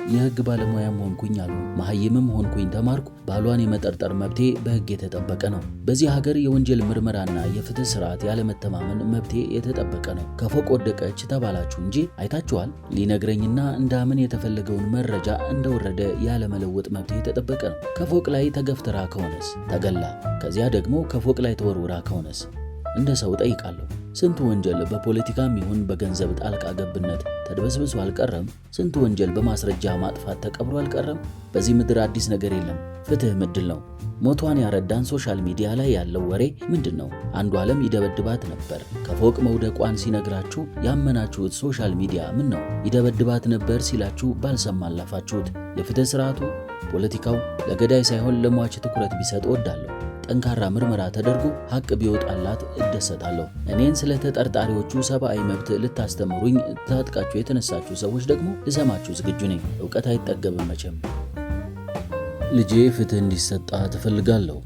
የህግ ባለሙያም ሆንኩኝ አሉ መሐይምም ሆንኩኝ ተማርኩ ባሏን የመጠርጠር መብቴ በህግ የተጠበቀ ነው። በዚህ ሀገር የወንጀል ምርመራና የፍትህ ስርዓት ያለመተማመን መብቴ የተጠበቀ ነው። ከፎቅ ወደቀች ተባላችሁ እንጂ አይታችኋል። ሊነግረኝና እንዳምን የተፈለገውን መረጃ እንደወረደ ያለመለወጥ መብቴ የተጠበቀ ነው። ከፎቅ ላይ ተገፍትራ ከሆነስ ተገላ፣ ከዚያ ደግሞ ከፎቅ ላይ ተወርውራ ከሆነስ እንደ ሰው ጠይቃለሁ። ስንት ወንጀል በፖለቲካም ይሁን በገንዘብ ጣልቃ ገብነት ተድበስብሶ አልቀረም? ስንት ወንጀል በማስረጃ ማጥፋት ተቀብሮ አልቀረም? በዚህ ምድር አዲስ ነገር የለም። ፍትህ ምድል ነው። ሞቷን ያረዳን ሶሻል ሚዲያ ላይ ያለው ወሬ ምንድነው? አንዷለም ይደበድባት ነበር። ከፎቅ መውደቋን ሲነግራችሁ ያመናችሁት ሶሻል ሚዲያ ምን ነው? ይደበድባት ነበር ሲላችሁ ባልሰማላፋችሁት። የፍትህ ስርዓቱ ፖለቲካው ለገዳይ ሳይሆን ለሟች ትኩረት ቢሰጥ እወዳለሁ። ጠንካራ ምርመራ ተደርጎ ሀቅ ቢወጣላት እደሰታለሁ። እኔን ስለ ተጠርጣሪዎቹ ሰብአዊ መብት ልታስተምሩኝ ታጥቃችሁ የተነሳችሁ ሰዎች ደግሞ ልሰማችሁ ዝግጁ ነኝ። እውቀት አይጠገብም መቼም። ልጄ ፍትህ እንዲሰጣ ትፈልጋለሁ።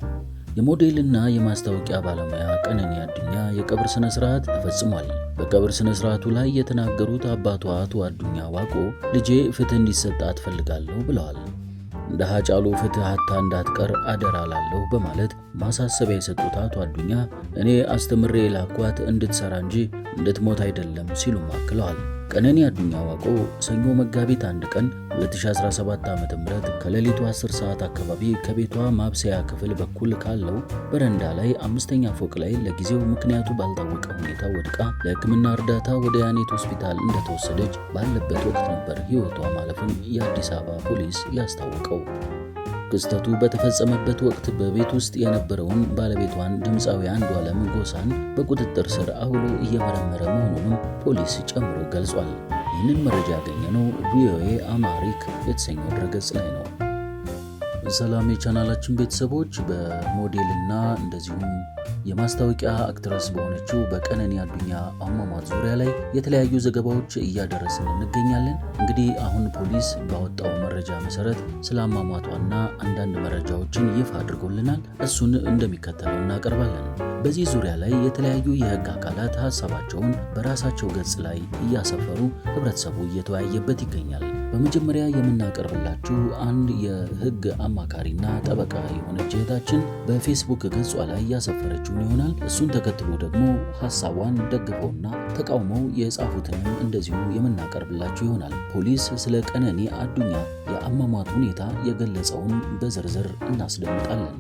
የሞዴልና የማስታወቂያ ባለሙያ ቀነኒ አዱኛ የቀብር ስነ ስርዓት ተፈጽሟል። በቀብር ስነ ስርዓቱ ላይ የተናገሩት አባቷ አቶ አዱኛ ዋቆ ልጄ ፍትህ እንዲሰጣ ትፈልጋለሁ ብለዋል። እንደ ሃጫሉ ፍትህ አታ እንዳትቀር አደራ ላለሁ በማለት ማሳሰቢያ የሰጡት አቶ አዱኛ እኔ አስተምሬ ላኳት እንድትሰራ እንጂ እንድትሞት አይደለም ሲሉ አክለዋል። ቀነኒ አዱኛ ዋቆ ሰኞ መጋቢት 1 ቀን 2017 ዓ.ም ከሌሊቱ 10 ሰዓት አካባቢ ከቤቷ ማብሰያ ክፍል በኩል ካለው በረንዳ ላይ 5ኛ ፎቅ ላይ ለጊዜው ምክንያቱ ባልታወቀ ሁኔታ ወድቃ ለሕክምና እርዳታ ወደ ያኔት ሆስፒታል እንደተወሰደች ባለበት ወቅት ነበር ሕይወቷ ማለፉን የአዲስ አበባ ፖሊስ ያስታወቀው። ክስተቱ በተፈጸመበት ወቅት በቤት ውስጥ የነበረውን ባለቤቷን ድምፃዊ አንዷለም ጎሳን በቁጥጥር ስር አውሎ እየመረመረ መሆኑንም ፖሊስ ጨምሮ ገልጿል። ይህንን መረጃ ያገኘነው ቪኦኤ አማሪክ የተሰኘው ድረገጽ ላይ ነው። ሰላም የቻናላችን ቤተሰቦች፣ በሞዴልና እንደዚሁም የማስታወቂያ አክትረስ በሆነችው በቀነኒ አዱኛ አሟሟት ዙሪያ ላይ የተለያዩ ዘገባዎች እያደረስን እንገኛለን። እንግዲህ አሁን ፖሊስ ባወጣው መረጃ መሰረት ስለ አሟሟቷና አንዳንድ መረጃዎችን ይፋ አድርጎልናል። እሱን እንደሚከተለው እናቀርባለን። በዚህ ዙሪያ ላይ የተለያዩ የህግ አካላት ሀሳባቸውን በራሳቸው ገጽ ላይ እያሰፈሩ ህብረተሰቡ እየተወያየበት ይገኛል። በመጀመሪያ የምናቀርብላችሁ አንድ የህግ አማካሪና ጠበቃ የሆነች እህታችን በፌስቡክ ገጿ ላይ ያሰፈረችውን ይሆናል። እሱን ተከትሎ ደግሞ ሀሳቧን ደግፈውና ተቃውመው የጻፉትንም እንደዚሁ የምናቀርብላችሁ ይሆናል። ፖሊስ ስለ ቀነኒ አዱኛ የአሟሟት ሁኔታ የገለጸውን በዝርዝር እናስደምጣለን።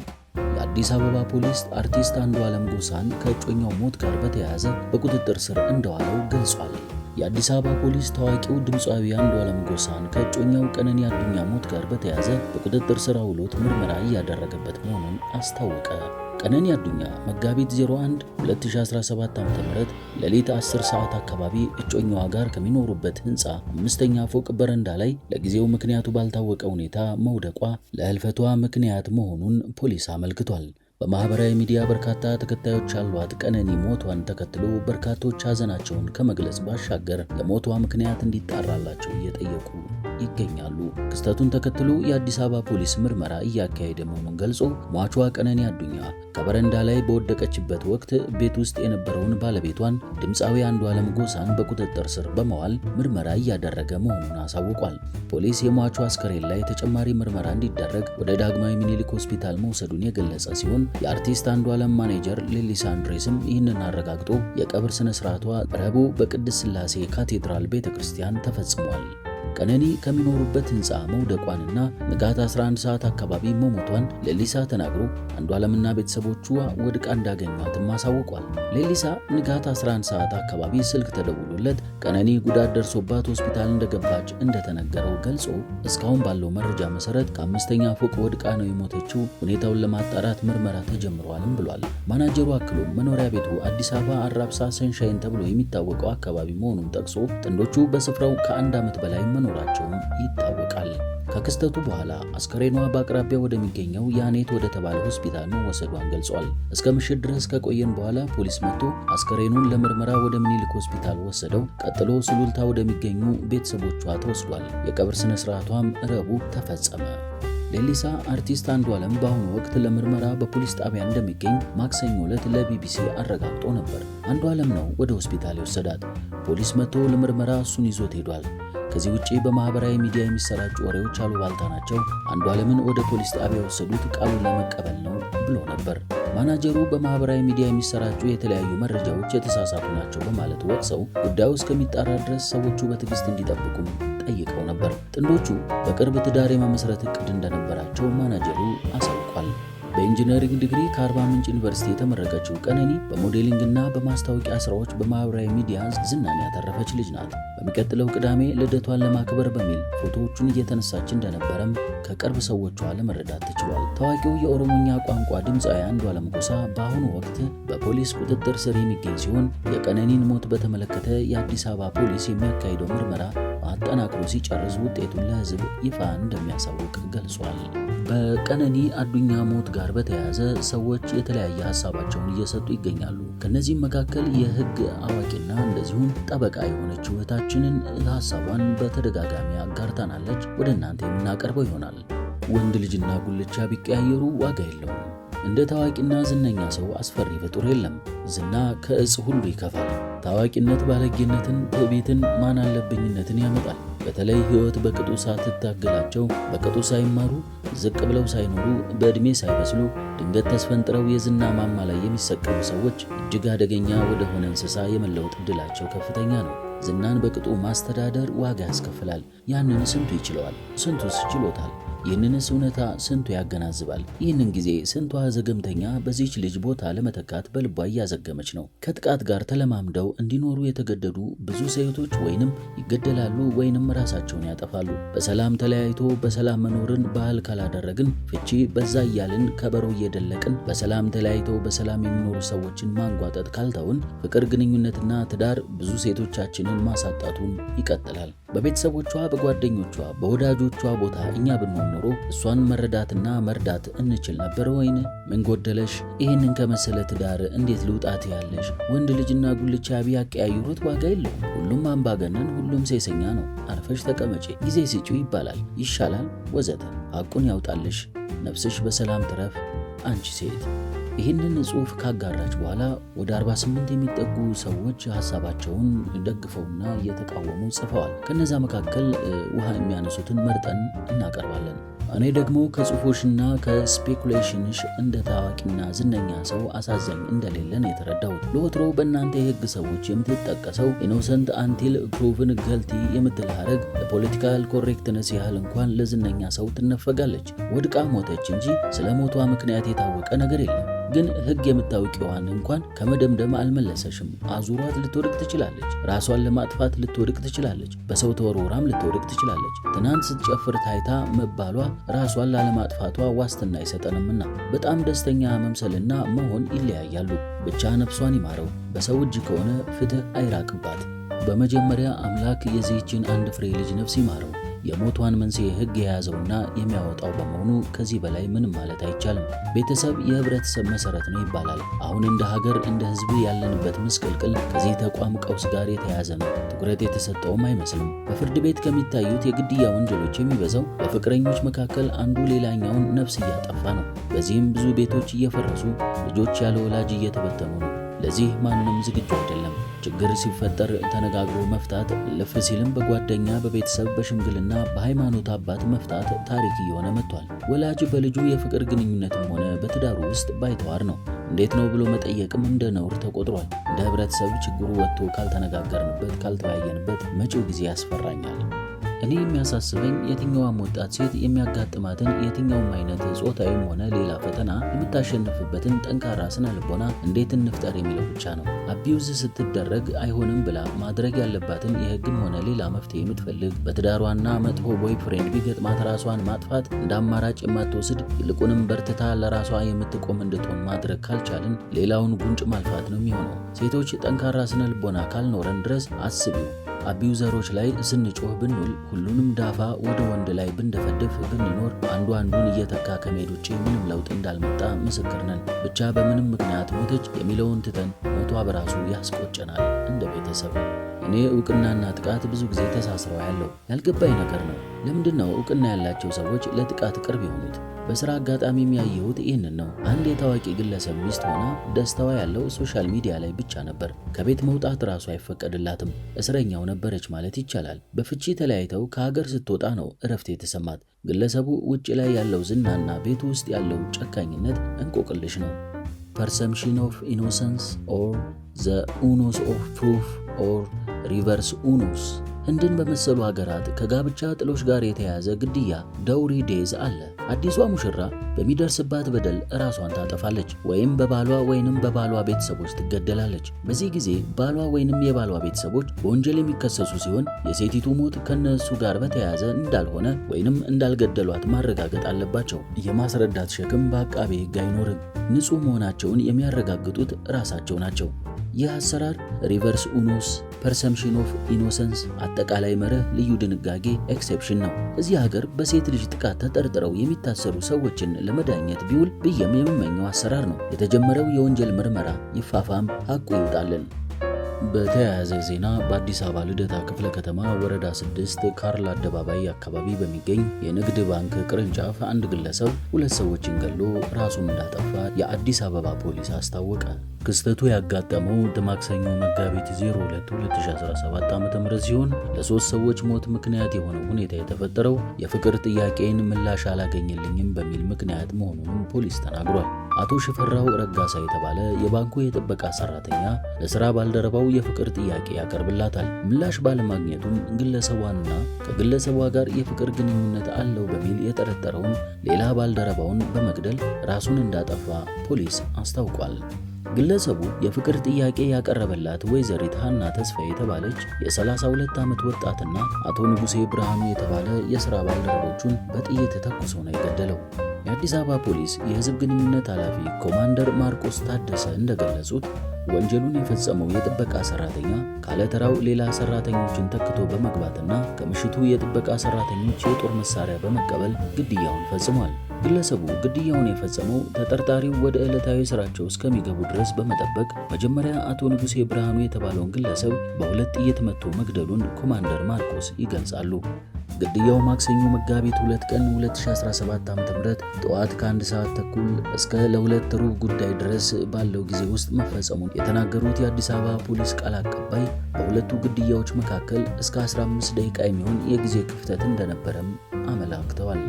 የአዲስ አበባ ፖሊስ አርቲስት አንዷለም ጎሳን ከእጮኛው ሞት ጋር በተያያዘ በቁጥጥር ስር እንደዋለው ገልጿል። የአዲስ አበባ ፖሊስ ታዋቂው ድምፃዊ አንዷለም ጎሳን ከእጮኛው ቀነኒ አዱኛ ሞት ጋር በተያያዘ በቁጥጥር ስር አውሎት ምርመራ እያደረገበት መሆኑን አስታወቀ። ቀነኒ አዱኛ መጋቢት 01 2017 ዓ.ም ሌሊት 10 ሰዓት አካባቢ እጮኛዋ ጋር ከሚኖሩበት ህንፃ 5ኛ ፎቅ በረንዳ ላይ ለጊዜው ምክንያቱ ባልታወቀ ሁኔታ መውደቋ ለህልፈቷ ምክንያት መሆኑን ፖሊስ አመልክቷል። በማህበራዊ ሚዲያ በርካታ ተከታዮች ያሏት ቀነኒ ሞቷን ተከትሎ በርካቶች ሀዘናቸውን ከመግለጽ ባሻገር ለሞቷ ምክንያት እንዲጣራላቸው እየጠየቁ ይገኛሉ። ክስተቱን ተከትሎ የአዲስ አበባ ፖሊስ ምርመራ እያካሄደ መሆኑን ገልጾ ሟቿ ቀነኒ አዱኛ ከበረንዳ ላይ በወደቀችበት ወቅት ቤት ውስጥ የነበረውን ባለቤቷን ድምፃዊ አንዷለም ጎሳን በቁጥጥር ስር በመዋል ምርመራ እያደረገ መሆኑን አሳውቋል። ፖሊስ የሟቿ አስከሬን ላይ ተጨማሪ ምርመራ እንዲደረግ ወደ ዳግማዊ ምኒልክ ሆስፒታል መውሰዱን የገለጸ ሲሆን የአርቲስት አንዷለም ማኔጀር ሌሊሳ አንድሬስም ይህንን አረጋግጦ የቀብር ስነ ስርዓቷ ረቡዕ በቅድስት ሥላሴ ካቴድራል ቤተክርስቲያን ተፈጽሟል። ቀነኒ ከሚኖሩበት ህንፃ መውደቋንና ንጋት 11 ሰዓት አካባቢ መሞቷን ሌሊሳ ተናግሮ አንዷለምና ቤተሰቦቿ ወድቃ እንዳገኟትም አሳውቋል። ሌሊሳ ንጋት 11 ሰዓት አካባቢ ስልክ ተደውሎለት ቀነኒ ጉዳት ደርሶባት ሆስፒታል እንደገባች እንደተነገረው ገልጾ እስካሁን ባለው መረጃ መሰረት ከ5ኛ ፎቅ ወድቃ ነው የሞተችው፣ ሁኔታውን ለማጣራት ምርመራ ተጀምሯልም ብሏል። ማናጀሩ አክሎ መኖሪያ ቤቱ አዲስ አበባ አራብሳ ሰንሻይን ተብሎ የሚታወቀው አካባቢ መሆኑን ጠቅሶ ጥንዶቹ በስፍራው ከ1 ዓመት በላይ መኖራቸውም ይታወቃል። ከክስተቱ በኋላ አስከሬኗ በአቅራቢያ ወደሚገኘው ያኔት ወደ ተባለ ሆስፒታል መወሰዷን ገልጿል። እስከ ምሽት ድረስ ከቆየን በኋላ ፖሊስ መጥቶ አስከሬኑን ለምርመራ ወደ ምኒልክ ሆስፒታል ወሰደው። ቀጥሎ ሱሉልታ ወደሚገኙ ቤተሰቦቿ ተወስዷል። የቀብር ስነ ስርዓቷም ረቡዕ ተፈጸመ። ሌሊሳ አርቲስት አንዷለም በአሁኑ ወቅት ለምርመራ በፖሊስ ጣቢያ እንደሚገኝ ማክሰኞ ዕለት ለቢቢሲ አረጋግጦ ነበር። አንዷለም ነው ወደ ሆስፒታል የወሰዳት። ፖሊስ መጥቶ ለምርመራ እሱን ይዞት ሄዷል። ከዚህ ውጪ በማህበራዊ ሚዲያ የሚሰራጩ ወሬዎች አሉባልታ ናቸው፣ አንዷለምን ወደ ፖሊስ ጣቢያ የወሰዱት ቃሉን ለመቀበል ነው ብሎ ነበር። ማናጀሩ በማህበራዊ ሚዲያ የሚሰራጩ የተለያዩ መረጃዎች የተሳሳቱ ናቸው በማለት ወቅሰው ጉዳዩ እስከሚጣራ ድረስ ሰዎቹ በትዕግስት እንዲጠብቁም ጠይቀው ነበር። ጥንዶቹ በቅርብ ትዳር የመመስረት እቅድ እንደነበራቸው ማናጀሩ አሳውቋል። በኢንጂነሪንግ ዲግሪ ከአርባ ምንጭ ዩኒቨርሲቲ የተመረቀችው ቀነኒ በሞዴሊንግና በማስታወቂያ ስራዎች በማህበራዊ ሚዲያ ዝናን ያተረፈች ልጅ ናት። በሚቀጥለው ቅዳሜ ልደቷን ለማክበር በሚል ፎቶዎቹን እየተነሳች እንደነበረም ከቅርብ ሰዎቿ ለመረዳት ተችሏል። ታዋቂው የኦሮሞኛ ቋንቋ ድምፃዊ አንዷለም ጎሳ በአሁኑ ወቅት በፖሊስ ቁጥጥር ስር የሚገኝ ሲሆን የቀነኒን ሞት በተመለከተ የአዲስ አበባ ፖሊስ የሚያካሂደው ምርመራ አጠናክሮ ሲጨርስ ውጤቱን ለሕዝብ ይፋ እንደሚያሳውቅ ገልጿል። በቀነኒ አዱኛ ሞት ጋር በተያያዘ ሰዎች የተለያየ ሀሳባቸውን እየሰጡ ይገኛሉ። ከነዚህም መካከል የህግ አዋቂና እንደዚሁም ጠበቃ የሆነችው እህታችንን ሀሳቧን በተደጋጋሚ አጋርታናለች። ወደ እናንተ የምናቀርበው ይሆናል። ወንድ ልጅና ጉልቻ ቢቀያየሩ ዋጋ የለውም። እንደ ታዋቂና ዝነኛ ሰው አስፈሪ ፍጡር የለም። ዝና ከእጽ ሁሉ ይከፋል። ታዋቂነት ባለጌነትን፣ ትዕቢትን፣ ማን አለብኝነትን ያመጣል። በተለይ ህይወት በቅጡ ሳትታገላቸው፣ በቅጡ ሳይማሩ፣ ዝቅ ብለው ሳይኖሩ፣ በዕድሜ ሳይበስሉ ድንገት ተስፈንጥረው የዝና ማማ ላይ የሚሰቀሉ ሰዎች እጅግ አደገኛ ወደሆነ እንስሳ የመለወጥ ዕድላቸው ከፍተኛ ነው። ዝናን በቅጡ ማስተዳደር ዋጋ ያስከፍላል። ያንን ስንቱ ይችለዋል? ስንቱስ ችሎታል? ይህንንስ እውነታ ስንቱ ያገናዝባል? ይህንን ጊዜ ስንቷ ዘገምተኛ በዚች ልጅ ቦታ ለመተካት በልቧ እያዘገመች ነው። ከጥቃት ጋር ተለማምደው እንዲኖሩ የተገደዱ ብዙ ሴቶች ወይንም ይገደላሉ ወይንም ራሳቸውን ያጠፋሉ። በሰላም ተለያይቶ በሰላም መኖርን ባህል ካላደረግን፣ ፍቺ በዛ እያልን ከበሮ እየደለቅን በሰላም ተለያይተው በሰላም የሚኖሩ ሰዎችን ማንጓጠጥ ካልተውን፣ ፍቅር፣ ግንኙነትና ትዳር ብዙ ሴቶቻችንን ማሳጣቱን ይቀጥላል። በቤተሰቦቿ፣ በጓደኞቿ፣ በወዳጆቿ ቦታ እኛ ብንሆን ኖሮ እሷን መረዳትና መርዳት እንችል ነበር ወይን? ምን ጎደለሽ? ይህንን ከመሰለ ትዳር እንዴት ልውጣት ያለሽ? ወንድ ልጅና ጉልቻ ቢያቀያይሩት ዋጋ የለውም። ሁሉም አምባገነን፣ ሁሉም ሴሰኛ ነው። አርፈሽ ተቀመጪ፣ ጊዜ ስጪው ይባላል፣ ይሻላል፣ ወዘተ። ሐቁን ያውጣልሽ፣ ነፍስሽ በሰላም ትረፍ አንቺ ሴት። ይህንን ጽሑፍ ካጋራች በኋላ ወደ 48 የሚጠጉ ሰዎች ሀሳባቸውን ደግፈውና እየተቃወሙ ጽፈዋል። ከነዛ መካከል ውሃ የሚያነሱትን መርጠን እናቀርባለን። እኔ ደግሞ ከጽሑፎችና ከስፔኩሌሽንሽ እንደ ታዋቂና ዝነኛ ሰው አሳዛኝ እንደሌለን የተረዳሁት። ለወትሮ በእናንተ የህግ ሰዎች የምትጠቀሰው ኢኖሰንት አንቲል ፕሩቭን ገልቲ የምትል ሐረግ ለፖለቲካል ኮሬክትነስ ያህል እንኳን ለዝነኛ ሰው ትነፈጋለች። ወድቃ ሞተች እንጂ ስለ ሞቷ ምክንያት የታወቀ ነገር የለም። ግን ህግ የምታውቂዋን እንኳን ከመደምደም አልመለሰሽም። አዙሯት ልትወድቅ ትችላለች። ራሷን ለማጥፋት ልትወድቅ ትችላለች። በሰው ተወርውራም ልትወድቅ ትችላለች። ትናንት ስትጨፍር ታይታ መባሏ ራሷን ላለማጥፋቷ ዋስትና አይሰጠንምና በጣም ደስተኛ መምሰልና መሆን ይለያያሉ። ብቻ ነፍሷን ይማረው። በሰው እጅ ከሆነ ፍትህ አይራቅባት። በመጀመሪያ አምላክ የዚህችን አንድ ፍሬ ልጅ ነፍስ ይማረው። የሞቷን መንስኤ ህግ የያዘውና የሚያወጣው በመሆኑ ከዚህ በላይ ምንም ማለት አይቻልም። ቤተሰብ የህብረተሰብ መሰረት ነው ይባላል። አሁን እንደ ሀገር እንደ ህዝብ ያለንበት ምስቅልቅል ከዚህ ተቋም ቀውስ ጋር የተያያዘ ነው። ትኩረት የተሰጠውም አይመስልም። በፍርድ ቤት ከሚታዩት የግድያ ወንጀሎች የሚበዛው በፍቅረኞች መካከል አንዱ ሌላኛውን ነፍስ እያጠፋ ነው። በዚህም ብዙ ቤቶች እየፈረሱ፣ ልጆች ያለ ወላጅ እየተበተኑ ነው። ለዚህ ማንም ዝግጁ አይደለም። ችግር ሲፈጠር ተነጋግሮ መፍታት፣ ልፍ ሲልም በጓደኛ፣ በቤተሰብ፣ በሽምግልና፣ በሃይማኖት አባት መፍታት ታሪክ እየሆነ መጥቷል። ወላጅ በልጁ የፍቅር ግንኙነትም ሆነ በትዳሩ ውስጥ ባይተዋር ነው። እንዴት ነው ብሎ መጠየቅም እንደ ነውር ተቆጥሯል። እንደ ህብረተሰብ ችግሩ ወጥቶ ካልተነጋገርንበት፣ ካልተወያየንበት መጪው ጊዜ ያስፈራኛል። እኔ የሚያሳስበኝ የትኛዋም ወጣት ሴት የሚያጋጥማትን የትኛውም አይነት ጾታዊም ሆነ ሌላ ፈተና የምታሸንፍበትን ጠንካራ ስነ ልቦና እንዴት እንፍጠር የሚለው ብቻ ነው። አቢዩዝ ስትደረግ አይሆንም ብላ ማድረግ ያለባትን የህግም ሆነ ሌላ መፍትሄ የምትፈልግ፣ በትዳሯና መጥፎ ቦይፍሬንድ ቢገጥማት ራሷን ማጥፋት እንደ አማራጭ የማትወስድ፣ ይልቁንም በርትታ ለራሷ የምትቆም እንድትሆን ማድረግ ካልቻልን ሌላውን ጉንጭ ማልፋት ነው የሚሆነው። ሴቶች ጠንካራ ስነ ልቦና ካልኖረን ድረስ አስቢው፣ አቢዩዘሮች ላይ ስንጮህ ብንውል፣ ሁሉንም ዳፋ ወደ ወንድ ላይ ብንደፈድፍ ብንኖር፣ አንዱ አንዱን እየተካ ከመሄድ ውጭ ምንም ለውጥ እንዳልመጣ ምስክር ነን። ብቻ በምንም ምክንያት ሞተች የሚለውን ትተን ሞቷ በራሱ ያስቆጨናል እንደ ቤተሰብ። እኔ እውቅናና ጥቃት ብዙ ጊዜ ተሳስረው ያለው ያልገባኝ ነገር ነው። ለምንድን ነው እውቅና ያላቸው ሰዎች ለጥቃት ቅርብ የሆኑት? በስራ አጋጣሚ የሚያየሁት ይህንን ነው። አንድ የታዋቂ ግለሰብ ሚስት ሆና ደስታዋ ያለው ሶሻል ሚዲያ ላይ ብቻ ነበር። ከቤት መውጣት ራሱ አይፈቀድላትም። እስረኛው ነበረች ማለት ይቻላል። በፍቺ ተለያይተው ከሀገር ስትወጣ ነው እረፍት የተሰማት። ግለሰቡ ውጭ ላይ ያለው ዝናና ቤቱ ውስጥ ያለው ጨካኝነት እንቆቅልሽ ነው። ፐርሰምፕሽን ኦፍ ኢኖሰንስ ኦር ዘ ኡኖስ ኦፍ ፕሩፍ ኦር ሪቨርስ ኡኖስ። ህንድን በመሰሉ ሀገራት ከጋብቻ ጥሎች ጋር የተያያዘ ግድያ ዳውሪ ዴዝ አለ። አዲሷ ሙሽራ በሚደርስባት በደል ራሷን ታጠፋለች ወይም በባሏ ወይንም በባሏ ቤተሰቦች ትገደላለች። በዚህ ጊዜ ባሏ ወይንም የባሏ ቤተሰቦች በወንጀል የሚከሰሱ ሲሆን የሴቲቱ ሞት ከነሱ ጋር በተያያዘ እንዳልሆነ ወይንም እንዳልገደሏት ማረጋገጥ አለባቸው። የማስረዳት ሸክም በአቃቤ ሕግ አይኖርም። ንጹህ መሆናቸውን የሚያረጋግጡት ራሳቸው ናቸው። ይህ አሰራር ሪቨርስ ኡኖስ ፐርሰምፕሽን ኦፍ ኢኖሰንስ አጠቃላይ መርህ ልዩ ድንጋጌ ኤክሴፕሽን ነው። እዚህ ሀገር በሴት ልጅ ጥቃት ተጠርጥረው የሚታሰሩ ሰዎችን ለመዳኘት ቢውል ብዬም የምመኘው አሰራር ነው። የተጀመረው የወንጀል ምርመራ ይፋፋም፣ ሐቁ ይውጣልን። በተያያዘ ዜና በአዲስ አበባ ልደታ ክፍለ ከተማ ወረዳ 6 ካርል አደባባይ አካባቢ በሚገኝ የንግድ ባንክ ቅርንጫፍ አንድ ግለሰብ 2 ሰዎችን ገሎ ራሱን እንዳጠፋ የአዲስ አበባ ፖሊስ አስታወቀ። ክስተቱ ያጋጠመው ማክሰኞ መጋቢት 02 2017 ዓ.ም ሲሆን ለ3 ሰዎች ሞት ምክንያት የሆነው ሁኔታ የተፈጠረው የፍቅር ጥያቄን ምላሽ አላገኘልኝም በሚል ምክንያት መሆኑንም ፖሊስ ተናግሯል። አቶ ሽፈራው ረጋሳ የተባለ የባንኩ የጥበቃ ሰራተኛ ለስራ ባልደረባው የፍቅር ጥያቄ ያቀርብላታል። ምላሽ ባለማግኘቱም ግለሰቧንና ከግለሰቧ ጋር የፍቅር ግንኙነት አለው በሚል የጠረጠረውን ሌላ ባልደረባውን በመግደል ራሱን እንዳጠፋ ፖሊስ አስታውቋል። ግለሰቡ የፍቅር ጥያቄ ያቀረበላት ወይዘሪት ሀና ተስፋ የተባለች የ32 ዓመት ወጣትና አቶ ንጉሴ ብርሃኑ የተባለ የሥራ ባልደረቦቹን በጥይት ተኩሶ ነው የገደለው። የአዲስ አበባ ፖሊስ የሕዝብ ግንኙነት ኃላፊ ኮማንደር ማርቆስ ታደሰ እንደገለጹት ወንጀሉን የፈጸመው የጥበቃ ሰራተኛ ካለተራው ሌላ ሰራተኞችን ተክቶ በመግባትና ከምሽቱ የጥበቃ ሰራተኞች የጦር መሳሪያ በመቀበል ግድያውን ፈጽሟል። ግለሰቡ ግድያውን የፈጸመው ተጠርጣሪው ወደ ዕለታዊ ስራቸው እስከሚገቡ ድረስ በመጠበቅ መጀመሪያ አቶ ንጉሴ ብርሃኑ የተባለውን ግለሰብ በ2 ጥይት መትቶ መግደሉን ኮማንደር ማርቆስ ይገልጻሉ። ግድያው ማክሰኞ መጋቢት 2 ቀን 2017 ዓ.ም ጠዋት ከ1 ሰዓት ተኩል እስከ ለ2 ሩብ ጉዳይ ድረስ ባለው ጊዜ ውስጥ መፈጸሙን የተናገሩት የአዲስ አበባ ፖሊስ ቃል አቀባይ በሁለቱ ግድያዎች መካከል እስከ 15 ደቂቃ የሚሆን የጊዜ ክፍተት እንደነበረም አመላክተዋል።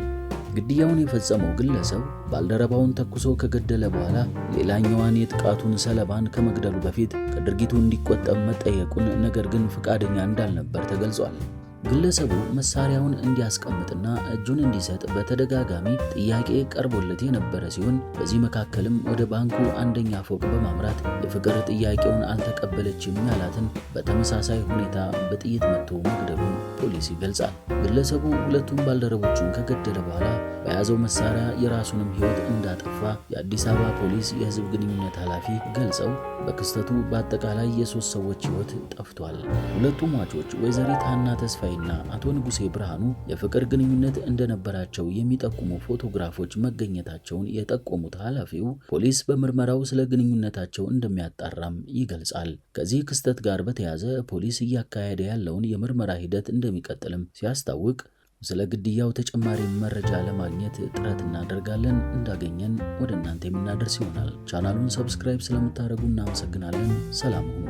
ግድያውን የፈጸመው ግለሰብ ባልደረባውን ተኩሶ ከገደለ በኋላ ሌላኛዋን የጥቃቱን ሰለባን ከመግደሉ በፊት ከድርጊቱ እንዲቆጠብ መጠየቁን፣ ነገር ግን ፈቃደኛ እንዳልነበር ተገልጿል። ግለሰቡ መሳሪያውን እንዲያስቀምጥና እጁን እንዲሰጥ በተደጋጋሚ ጥያቄ ቀርቦለት የነበረ ሲሆን በዚህ መካከልም ወደ ባንኩ አንደኛ ፎቅ በማምራት የፍቅር ጥያቄውን አልተቀበለችም ያላትን በተመሳሳይ ሁኔታ በጥይት መትቶ መግደሉን ፖሊስ ይገልጻል። ግለሰቡ ሁለቱም ባልደረቦቹን ከገደለ በኋላ በያዘው መሳሪያ የራሱንም ሕይወት እንዳጠፋ የአዲስ አበባ ፖሊስ የሕዝብ ግንኙነት ኃላፊ ገልጸው በክስተቱ በአጠቃላይ የ3 ሰዎች ሕይወት ጠፍቷል። ሁለቱ ሟቾች ወይዘሪት ሀና ተስፋይና አቶ ንጉሴ ብርሃኑ የፍቅር ግንኙነት እንደነበራቸው የሚጠቁሙ ፎቶግራፎች መገኘታቸውን የጠቆሙት ኃላፊው ፖሊስ በምርመራው ስለ ግንኙነታቸው እንደሚያጣራም ይገልጻል። ከዚህ ክስተት ጋር በተያያዘ ፖሊስ እያካሄደ ያለውን የምርመራ ሂደት እንደሚቀጥልም ሲያስታውቅ ስለ ግድያው ተጨማሪ መረጃ ለማግኘት ጥረት እናደርጋለን። እንዳገኘን ወደ እናንተ የምናደርስ ይሆናል። ቻናሉን ሰብስክራይብ ስለምታደርጉ እናመሰግናለን። ሰላም ሁኑ።